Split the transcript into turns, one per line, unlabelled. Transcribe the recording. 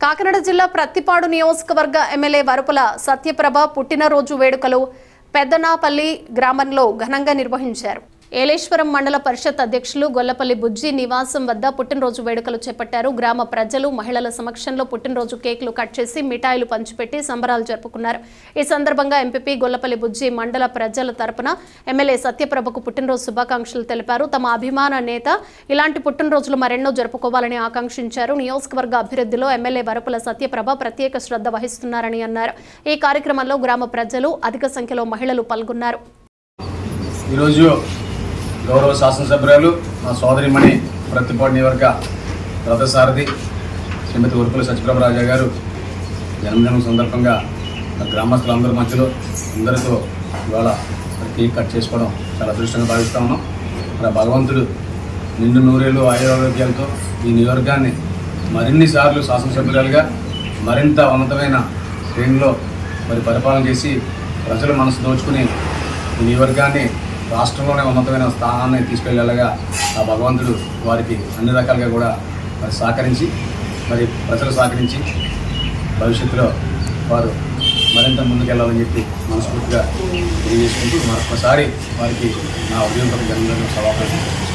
కాకినాడ జిల్లా ప్రత్తిపాడు నియోజకవర్గ ఎమ్మెల్యే వరుపుల సత్యప్రభ పుట్టినరోజు వేడుకలు పెద్దనాపల్లి గ్రామంలో ఘనంగా నిర్వహించారు. ఏలేశ్వరం మండల పరిషత్ అధ్యక్షులు గొల్లపల్లి బుజ్జి నివాసం వద్ద పుట్టినరోజు వేడుకలు చేపట్టారు. గ్రామ ప్రజలు మహిళల సమక్షంలో పుట్టినరోజు కేకులు కట్ చేసి మిఠాయిలు పంచిపెట్టి సంబరాలు జరుపుకున్నారు. ఈ సందర్భంగా ఎంపీపీ గొల్లపల్లి బుజ్జి మండల ప్రజల తరపున ఎమ్మెల్యే సత్యప్రభకు పుట్టినరోజు శుభాకాంక్షలు తెలిపారు. తమ అభిమాన నేత ఇలాంటి పుట్టినరోజులు మరెన్నో జరుపుకోవాలని ఆకాంక్షించారు. నియోజకవర్గ అభివృద్ధిలో ఎమ్మెల్యే వరుపుల సత్యప్రభ ప్రత్యేక శ్రద్ధ వహిస్తున్నారని అన్నారు. ఈ కార్యక్రమంలో గ్రామ ప్రజలు అధిక సంఖ్యలో మహిళలు పాల్గొన్నారు.
గౌరవ శాసనసభ్యురాలు మా సోదరిమణి ప్రత్తిపాడు నియోజకవర్గ రథసారథి శ్రీమతి వరుపుల సత్యప్రభ రాజా గారు జన్మదినం సందర్భంగా గ్రామస్తులందరి మధ్యలో అందరితో ఇవాళ కేక్ కట్ చేసుకోవడం చాలా అదృష్టంగా భావిస్తూ ఉన్నాం. మరి భగవంతుడు నిండు నూరేళ్ళు ఆయురారోగ్యాలతో ఈ నియోజకవర్గాన్ని మరిన్ని సార్లు శాసనసభ్యురాలుగా మరింత ఉన్నతమైన శ్రేణిలో మరి పరిపాలన చేసి ప్రజల మనసు దోచుకుని ఈ నియోజకవర్గాన్ని రాష్ట్రంలోనే ఉన్నతమైన స్థానాన్ని తీసుకెళ్లేలాగా ఆ భగవంతుడు వారికి అన్ని రకాలుగా కూడా మరి సహకరించి మరి ప్రజలు సహకరించి భవిష్యత్తులో వారు మరింత ముందుకెళ్లాలని చెప్పి మనస్ఫూర్తిగా తెలియజేసుకుంటూ మరొకసారి వారికి నా ఉద్యోగ జన్మదిన శుభాకాంక్షలు.